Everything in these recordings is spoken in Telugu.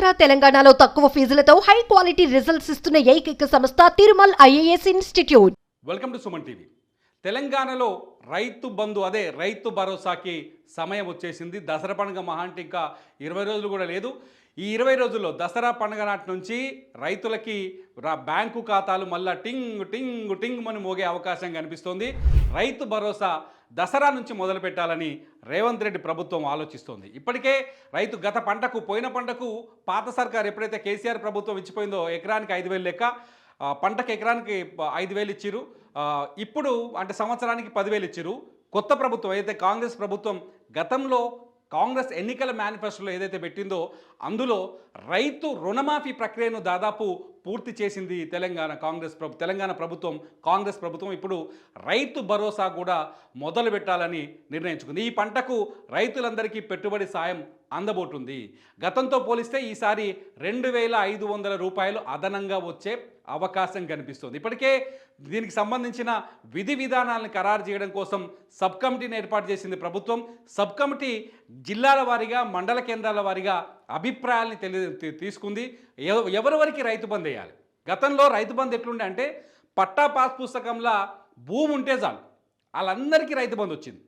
ఆంధ్ర తెలంగాణలో తక్కువ ఫీజులతో హై క్వాలిటీ రిజల్ట్స్ ఇస్తున్న ఏకైక సంస్థ Tirumal IAS institute. Welcome to Suman TV. తెలంగాణలో రైతు బంధు అదే రైతు భరోసాకి సమయం వచ్చేసింది. దసరా పండుగ మహా అంటే ఇంకా 20 రోజులు కూడా లేదు. ఈ 20 రోజుల్లో దసరా పండుగ నాటి నుంచి రైతులకి బ్యాంకు ఖాతాలు మళ్ళా టింగ్ టింగ్ టింగ్ అని మోగే అవకాశం కనిపిస్తోంది. రైతు భరోసా దసరా నుంచి మొదలు పెట్టాలని రేవంత్ రెడ్డి ప్రభుత్వం ఆలోచిస్తోంది. ఇప్పటికే రైతు గత పంటకు పోయిన పంటకు పాత సర్కార్ ఎప్పుడైతే కేసీఆర్ ప్రభుత్వం ఇచ్చిపోయిందో ఎకరానికి 5,000 లెక్క, పంటకు ఎకరానికి 5,000 ఇచ్చిరు. ఇప్పుడు అంటే సంవత్సరానికి 10,000 ఇచ్చిరు. కొత్త ప్రభుత్వం ఏదైతే కాంగ్రెస్ ప్రభుత్వం గతంలో కాంగ్రెస్ ఎన్నికల మేనిఫెస్టోలో ఏదైతే పెట్టిందో అందులో రైతు రుణమాఫీ ప్రక్రియను దాదాపు పూర్తి చేసింది తెలంగాణ ప్రభుత్వం. కాంగ్రెస్ ప్రభుత్వం ఇప్పుడు రైతు భరోసా కూడా మొదలు పెట్టాలని నిర్ణయించుకుంది. ఈ పంటకు రైతులందరికీ పెట్టుబడి సాయం అందబోతుంది. గతంతో పోలిస్తే ఈసారి 2,500 రూపాయలు అదనంగా వచ్చే అవకాశం కనిపిస్తుంది. ఇప్పటికే దీనికి సంబంధించిన విధి విధానాలను ఖరారు చేయడం కోసం సబ్ కమిటీని ఏర్పాటు చేసింది ప్రభుత్వం. సబ్ కమిటీ జిల్లాల వారీగా మండల కేంద్రాల వారీగా అభిప్రాయాలని తీసుకుంది. ఎవరెవరికి రైతు బంధు వేయాలి. గతంలో రైతు బంధు ఎట్లుండే అంటే పట్టా పాస్ పుస్తకంలో భూమి ఉంటే చాలు వాళ్ళందరికీ రైతు బంధు వచ్చింది.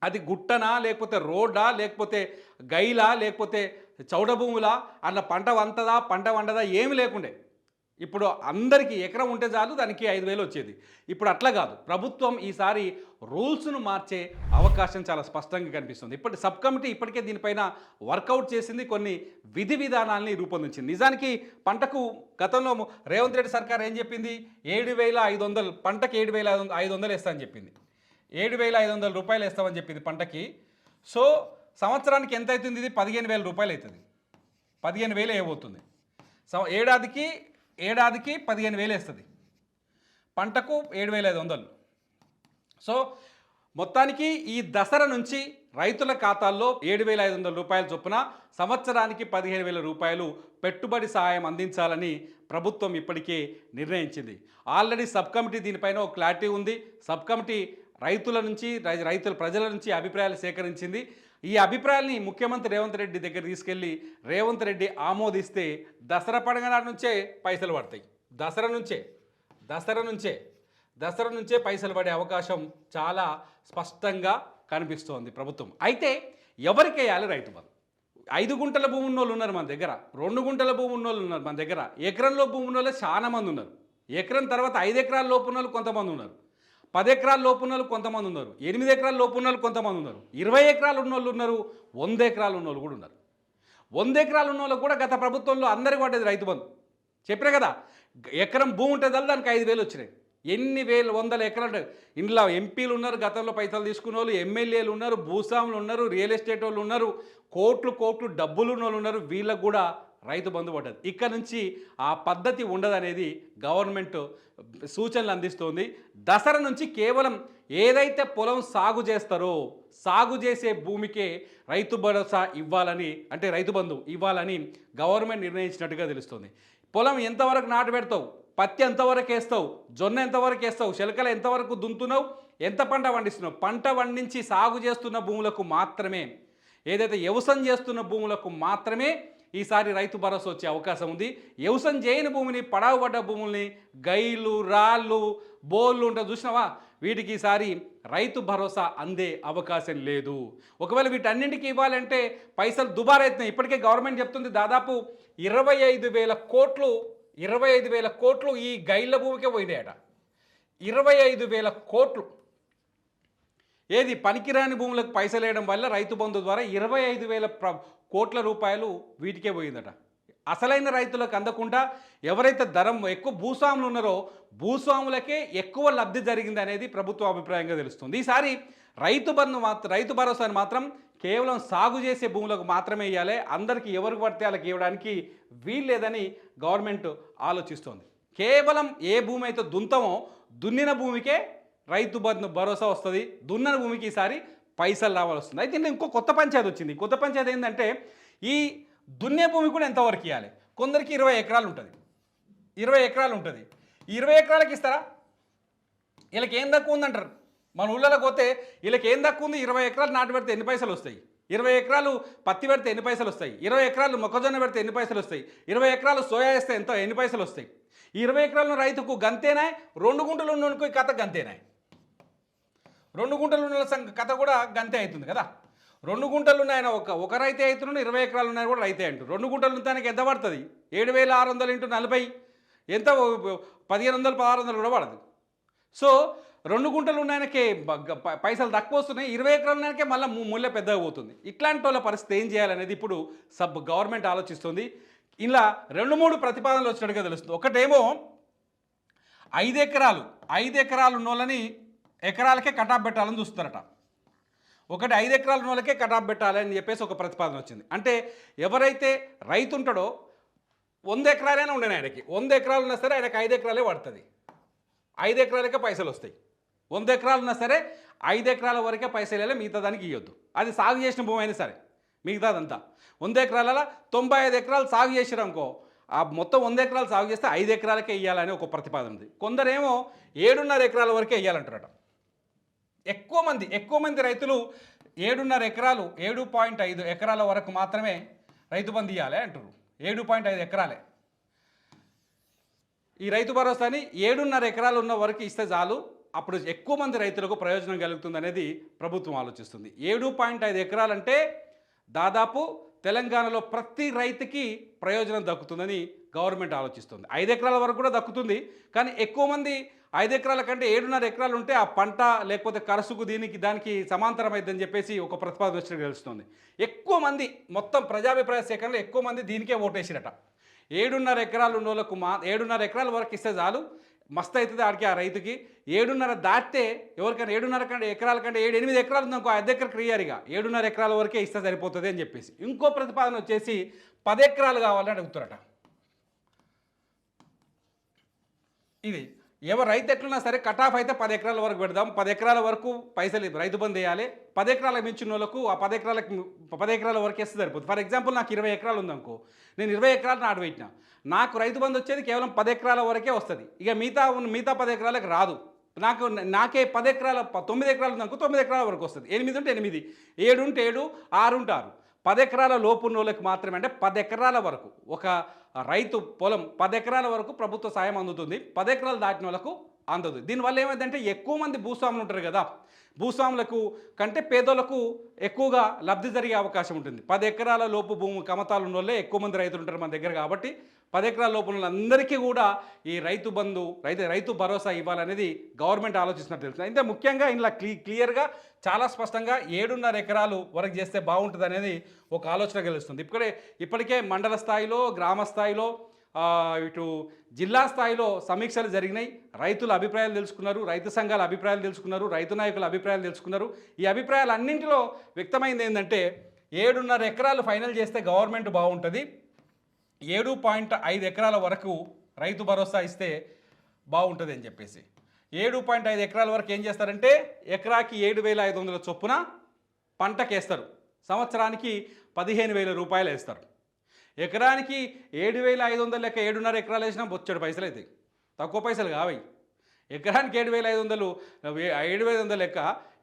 అది గుట్టనా లేకపోతే రోడ్డా లేకపోతే గైలా లేకపోతే చౌడ భూములా అన్న పంట వంతదా పంట వండదా ఏమి లేకుండే. ఇప్పుడు అందరికీ ఎకరం ఉంటే చాలు దానికి 5,000 వచ్చేది. ఇప్పుడు అట్లా కాదు. ప్రభుత్వం ఈసారి రూల్స్ను మార్చే అవకాశం చాలా స్పష్టంగా కనిపిస్తుంది. సబ్ కమిటీ ఇప్పటికే దీనిపైన వర్కౌట్ చేసింది, కొన్ని విధి విధానాలని రూపొందించింది. నిజానికి పంటకు గతంలో రేవంత్ రెడ్డి సర్కార్ ఏం చెప్పింది, 7,500 పంటకు 7,500 వేస్తా అని చెప్పింది. 7,500 రూపాయలు వేస్తామని చెప్పింది పంటకి. సో సంవత్సరానికి ఎంత అవుతుంది? ఇది 15,000 రూపాయలు అవుతుంది. 15,000 వేయబోతుంది. ఏడాదికి 15,000 వేస్తుంది. పంటకు 7,500. సో మొత్తానికి ఈ దసరా నుంచి రైతుల ఖాతాల్లో 7,500 రూపాయల చొప్పున సంవత్సరానికి 15,000 రూపాయలు పెట్టుబడి సహాయం అందించాలని ప్రభుత్వం ఇప్పటికే నిర్ణయించింది. ఆల్రెడీ సబ్ కమిటీ దీనిపైన ఒక క్లారిటీ ఉంది. సబ్ కమిటీ ప్రజల నుంచి అభిప్రాయాలు సేకరించింది. ఈ అభిప్రాయాల్ని ముఖ్యమంత్రి రేవంత్ రెడ్డి దగ్గర తీసుకెళ్ళి రేవంత్ రెడ్డి ఆమోదిస్తే దసరా పండుగ నాటి నుంచే పైసలు పడతాయి. దసరా నుంచే పైసలు పడే అవకాశం చాలా స్పష్టంగా కనిపిస్తోంది ప్రభుత్వం. అయితే ఎవరికి వేయాలి రైతు బంధు? 5 గుంటల భూమి ఉన్నోళ్ళు ఉన్నారు మన దగ్గర, 2 గుంటల భూమి ఉన్నోళ్ళు ఉన్నారు మన దగ్గర, ఎకరంలో భూమి ఉన్నోళ్ళే చాలా మంది ఉన్నారు. ఎకరం తర్వాత 5 ఎకరాల లోపు ఉన్నోళ్ళు కొంతమంది ఉన్నారు, 10 ఎకరాల లోపు ఉన్నోళ్ళు కొంతమంది ఉన్నారు, 8 ఎకరాల లోపు ఉన్నోళ్ళు కొంతమంది ఉన్నారు, 20 ఎకరాలు ఉన్నోళ్ళు ఉన్నారు, 100 ఎకరాలు ఉన్నోళ్ళు కూడా ఉన్నారు. 100 ఎకరాలు ఉన్నోళ్ళు కూడా గత ప్రభుత్వంలో అందరికీ పడ్డది రైతు బంధు. చెప్పినా కదా, ఎకరం భూమి ఉంటుంది దానికి 5,000 వచ్చినాయి. ఎన్ని వేల 100 ఎకరాలు ఇంట్లో ఎంపీలు ఉన్నారు, గతంలో పైసలు తీసుకున్న వాళ్ళు, ఎమ్మెల్యేలు ఉన్నారు, భూస్వాములు ఉన్నారు, రియల్ ఎస్టేట్ వాళ్ళు ఉన్నారు, కోట్లు డబ్బులు ఉన్న వాళ్ళు ఉన్నారు. వీళ్ళకు కూడా రైతు బంధు పడ్డది. ఇక్కడ నుంచి ఆ పద్ధతి ఉండదనేది గవర్నమెంట్ సూచనలు అందిస్తోంది. దసరా నుంచి కేవలం ఏదైతే పొలం సాగు చేస్తారో సాగు చేసే భూమికే రైతు భరోసా ఇవ్వాలని, అంటే రైతు బంధు ఇవ్వాలని గవర్నమెంట్ నిర్ణయించినట్టుగా తెలుస్తుంది. పొలం ఎంతవరకు నాటు పెడతావు, పత్తి ఎంతవరకు వేస్తావు, జొన్న ఎంతవరకు వేస్తావు, చిలకలు ఎంతవరకు దున్నుతున్నావు, ఎంత పంట పండిస్తున్నావు, పంట పండించి సాగు చేస్తున్న భూములకు మాత్రమే, ఏదైతే వ్యవసాయం చేస్తున్న భూములకు మాత్రమే ఈసారి రైతు భరోసా వచ్చే అవకాశం ఉంది. వ్యవసాయం చేయని భూమిని, పడవబడ్డ భూముల్ని, గైలు రాళ్ళు బోళ్ళు ఉంటుంది చూసినావా, వీటికి ఈసారి రైతు భరోసా అందే అవకాశం లేదు. ఒకవేళ వీటన్నింటికి ఇవ్వాలంటే పైసలు దుబారైతున్నాయి. ఇప్పటికే గవర్నమెంట్ చెప్తుంది దాదాపు 25,000 కోట్లు ఈ గైళ్ళ భూమికే పోయినాయట. 25,000 కోట్లు ఏది పనికిరాని భూములకు పైసలు వేయడం వల్ల రైతు బంధు ద్వారా 25,000 కోట్ల రూపాయలు వీటికే పోయిందట. అసలైన రైతులకు అందకుండా ఎవరైతే ఎక్కువ భూస్వాములు ఉన్నారో భూస్వాములకే ఎక్కువ లబ్ధి జరిగింది అనేది ప్రభుత్వ అభిప్రాయంగా తెలుస్తుంది. ఈసారి రైతు భరోసాను మాత్రం కేవలం సాగు చేసే భూములకు మాత్రమే ఇవ్వాలి. అందరికీ ఎవరికి పడితే వాళ్ళకి ఇవ్వడానికి వీల్లేదని గవర్నమెంట్ ఆలోచిస్తోంది. కేవలం ఏ భూమి అయితే దున్నిన భూమికే రైతు భరోసా వస్తుంది, దున్నని భూమికి ఈసారి పైసలు రావాల్సి వస్తుంది. అయితే ఇంకో కొత్త పంచాయతీ వచ్చింది. కొత్త పంచాయతీ ఏంటంటే ఈ దున్నే భూమి కూడా ఎంతవరకు ఇవ్వాలి. కొందరికి 20 ఎకరాలు ఉంటుంది. 20 ఎకరాలకు ఇస్తారా? వీళ్ళకి ఏం తక్కువ ఉందంటారు. మన ఊళ్ళలోకి పోతే వీళ్ళకి ఏం తక్కువ ఉంది, 20 ఎకరాలు నాటు పెడితే ఎన్ని పైసలు వస్తాయి? 20 ఎకరాలు పత్తి పెడితే ఎన్ని పైసలు వస్తాయి, 20 ఎకరాలు మొక్కజొన్న పెడితే ఎన్ని పైసలు వస్తాయి, 20 ఎకరాలు సోయా వేస్తే ఎన్ని పైసలు వస్తాయి. ఈ 20 ఎకరాల రైతుకు గంతేనాయ్, 2 గుంటలు ఉన్నోనుకో ఈ కథ గంతేనాయ్. 2 గుంటలు ఉన్న కథ కూడా గంతే అవుతుంది కదా. 2 గుంటలు ఉన్నాయన ఒక రైతే అవుతున్నాడు, 20 ఎకరాలు ఉన్నాయి కూడా రైతే అంటారు. 2 గుంటలు ఉంటానికి ఎంత పడుతుంది, 7,600 × 40 ఎంత, 1,500 1,600 కూడా పడదు. సో 2 గుంటలు ఉన్నాయనకే పైసలు తక్కువ వస్తున్నాయి, 20 ఎకరాలు ఉన్నాయనకే మళ్ళీ మూల్య పెద్దగా పోతుంది. ఇట్లాంటి వాళ్ళ పరిస్థితి ఏం చేయాలనేది ఇప్పుడు గవర్నమెంట్ ఆలోచిస్తుంది. ఇలా 2-3 ప్రతిపాదనలు వచ్చినట్టుగా తెలుస్తుంది. ఒకటేమో 5 ఎకరాలు ఉన్న వాళ్ళని ఎకరాలకే కటాఫ్ పెట్టాలని చూస్తారట. 5 ఎకరాలు ఉన్న వాళ్ళకే కటాఫ్ పెట్టాలని చెప్పేసి ఒక ప్రతిపాదన వచ్చింది. అంటే ఎవరైతే రైతు ఉంటాడో 100 ఎకరాలైనా ఉండేది ఆయనకి, 100 ఎకరాలు ఉన్నా సరే ఆయనకి 5 ఎకరాలే పడుతుంది, 5 ఎకరాలకే పైసలు వస్తాయి. 100 ఎకరాలు ఉన్నా సరే 5 ఎకరాల వరకే పైసలు వెళ్ళి మిగతా దానికి ఇవ్వద్దు. అది సాగు చేసిన భూమి అయినా సరే మిగతాదంతా 100 ఎకరాల 95 ఎకరాలు సాగు చేసిరనుకో, ఆ మొత్తం 100 ఎకరాలు సాగు చేస్తే 5 ఎకరాలకే ఇవ్వాలని ఒక ప్రతిపాదన ఉంది. కొందరేమో 7.5 ఎకరాల వరకే ఇవ్వాలంటారట. ఎక్కువ మంది రైతులు 7.5 ఎకరాలు 7.5 ఎకరాల వరకు మాత్రమే రైతు బంధు ఇవ్వాలి అంటారు. 7.5 ఎకరాలే ఈ రైతు భరోసాని 7.5 ఎకరాలు ఉన్న వరకు ఇస్తే చాలు, అప్పుడు ఎక్కువ మంది రైతులకు ప్రయోజనం కలుగుతుంది అనేది ప్రభుత్వం ఆలోచిస్తుంది. 7.5 ఎకరాలంటే దాదాపు తెలంగాణలో ప్రతి రైతుకి ప్రయోజనం దక్కుతుందని గవర్నమెంట్ ఆలోచిస్తుంది. 5 ఎకరాల వరకు కూడా దక్కుతుంది, కానీ ఎక్కువ మంది 5 ఎకరాల కంటే 7.5 ఎకరాలు ఉంటే ఆ పంట లేకపోతే ఖర్చుకు దానికి సమాంతరమైందని చెప్పేసి ఒక ప్రతిపాదన వచ్చినట్టు తెలుస్తుంది. ఎక్కువ మంది మొత్తం ప్రజాభిప్రాయ సేకరణలో ఎక్కువ మంది దీనికే ఓటేసిరట. 7.5 ఎకరాలు ఉన్న వాళ్ళకు 7.5 ఎకరాల వరకు ఇస్తే చాలు, మస్తు అవుతుంది ఆడికి ఆ రైతుకి. 7.5 దాటితే ఎవరికైనా 7.5 ఎకరాల కంటే 7-8 ఎకరాలు ఉందనుకో, 5 ఎకరాలు క్లియర్గా 7.5 ఎకరాల వరకే ఇస్తే సరిపోతుంది అని చెప్పేసి. ఇంకో ప్రతిపాదన వచ్చేసి 10 ఎకరాలు కావాలని అడుగుతారట. ఇది రైతు ఎట్లున్నా సరే కటాఫ్ అయితే 10 ఎకరాల వరకు పెడదాం, 10 ఎకరాల వరకు పైసలు రైతు బంధు వేయాలి. 10 ఎకరాలకు మించిన వాళ్ళకు ఆ 10 ఎకరాల వరకు వేస్తే సరిపోతుంది. ఫర్ ఎగ్జాంపుల్ నాకు 20 ఎకరాలు ఉందనుకో, నేను 20 ఎకరాలు నాటు పెట్టినా, నాకు రైతు బంధు వచ్చేది కేవలం 10 ఎకరాల వరకే వస్తుంది. ఇక మిగతా 10 ఎకరాలకు రాదు. నాకే 10 ఎకరాల 9 ఎకరాలు ఉందనుకో, 9 ఎకరాల వరకు వస్తుంది. 8 ఉంటే 8, 7 ఉంటే 7, 6 ఉంటే 6. 10 ఎకరాల లోపు ఉన్న వాళ్ళకి మాత్రమే, అంటే 10 ఎకరాల వరకు ఒక రైతు పొలం 10 ఎకరాల వరకు ప్రభుత్వ సాయం అందుతుంది, 10 ఎకరాలు దాటిన వాళ్ళకు అందదు. దీనివల్ల ఏమైందంటే ఎక్కువ మంది భూస్వాములు ఉంటారు కదా, భూస్వాములకు కంటే పేదోళ్లకు ఎక్కువగా లబ్ధి జరిగే అవకాశం ఉంటుంది. 10 ఎకరాల లోపు భూమి కమతాలు ఉన్న వాళ్ళే ఎక్కువ మంది రైతులు ఉంటారు మన దగ్గర. కాబట్టి 10 ఎకరాల లోపు ఉన్న వాళ్ళందరికీ కూడా ఈ రైతు భరోసా ఇవ్వాలనేది గవర్నమెంట్ ఆలోచిస్తున్నట్టు తెలుస్తుంది. అయితే ముఖ్యంగా ఇలా క్లియర్గా చాలా స్పష్టంగా 7.5 ఎకరాలు వరకు చేస్తే బాగుంటుంది అనేది ఒక ఆలోచన కలుస్తుంది. ఇప్పటికే మండల స్థాయిలో, గ్రామ స్థాయిలో, ఇటు జిల్లా స్థాయిలో సమీక్షలు జరిగినాయి. రైతుల అభిప్రాయాలు తెలుసుకున్నారు, రైతు సంఘాల అభిప్రాయాలు తెలుసుకున్నారు, రైతు నాయకుల అభిప్రాయాలు తెలుసుకున్నారు. ఈ అభిప్రాయాలు అన్నింటిలో వ్యక్తమైంది ఏంటంటే 7.5 ఎకరాలు ఫైనల్ చేస్తే గవర్నమెంట్ బాగుంటుంది, 7.5 ఎకరాల వరకు రైతు భరోసా ఇస్తే బాగుంటుంది అని చెప్పేసి. 7.5 ఎకరాల వరకు ఏం చేస్తారంటే ఎకరాకి 7,500 చొప్పున పంటకేస్తారు, సంవత్సరానికి 15,000 రూపాయలు వేస్తారు. ఎకరానికి 7,500 లెక్క 7.5 ఎకరాలు వేసినా బొచ్చడు పైసలు అవుతాయి, తక్కువ పైసలు కావయి. ఎకరానికి 7,500 లెక్క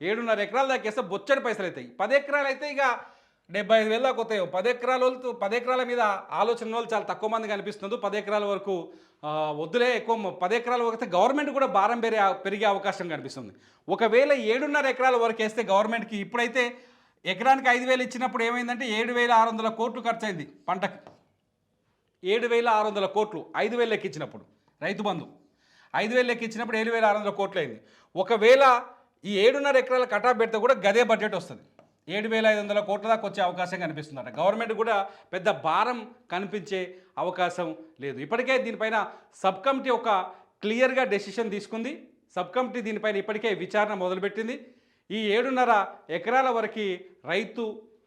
7.5 ఎకరాలు దాకా వేస్తే బొచ్చడి పైసలు అవుతాయి. 10 ఎకరాలు అయితే ఇక 75,000 దాకా వస్తాయి. 10 ఎకరాల మీద ఆలోచన వాళ్ళు చాలా తక్కువ మంది కనిపిస్తుంది. 10 ఎకరాల వరకు వద్దులే, ఎక్కువ 10 ఎకరాల వరకు గవర్నమెంట్ కూడా భారం పెరిగే అవకాశం కనిపిస్తుంది. ఒకవేళ 7.5 ఎకరాల వరకు వేస్తే గవర్నమెంట్కి ఇప్పుడైతే ఎకరానికి 5,000 ఇచ్చినప్పుడు ఏమైందంటే 7,600 కోట్లు ఖర్చు అయింది పంటకి. 7,600 కోట్లు 5,000 లెక్కించినప్పుడు, రైతు బంధు 5,000 లెక్కించినప్పుడు 7,600 కోట్లు అయింది. ఒకవేళ ఈ 7.5 ఎకరాల కటాఫ్ పెడితే కూడా గదే బడ్జెట్ వస్తుంది, 7,500 కోట్ల దాకా వచ్చే అవకాశం కనిపిస్తుందట. గవర్నమెంట్ కూడా పెద్ద భారం కనిపించే అవకాశం లేదు. ఇప్పటికే దీనిపైన సబ్ కమిటీ ఒక క్లియర్గా డెసిషన్ తీసుకుంది. సబ్ కమిటీ దీనిపైన ఇప్పటికే విచారణ మొదలుపెట్టింది. ఈ 7.5 ఎకరాల వరకు రైతు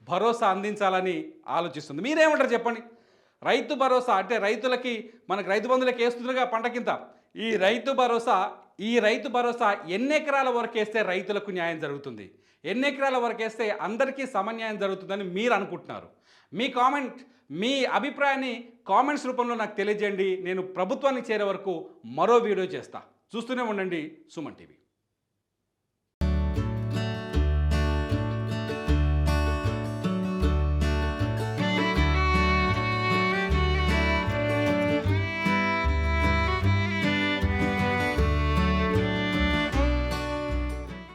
భరోసా అందించాలని ఆలోచిస్తుంది. మీరేమంటారు చెప్పండి? రైతు భరోసా అంటే రైతులకి, మనకు రైతు బంధువులకి వేస్తుందిగా పంట కింద, ఈ రైతు భరోసా ఎన్ని ఎకరాల వరకు వేస్తే రైతులకు న్యాయం జరుగుతుంది, ఎన్ని ఎకరాల వరకు వేస్తే అందరికీ సమన్యాయం జరుగుతుందని మీరు అనుకుంటున్నారు? మీ అభిప్రాయాన్ని కామెంట్స్ రూపంలో నాకు తెలియజేయండి. నేను ప్రభుత్వానికి చేరే వరకు మరో వీడియో చేస్తా. చూస్తూనే ఉండండి సుమన్ టీవీ.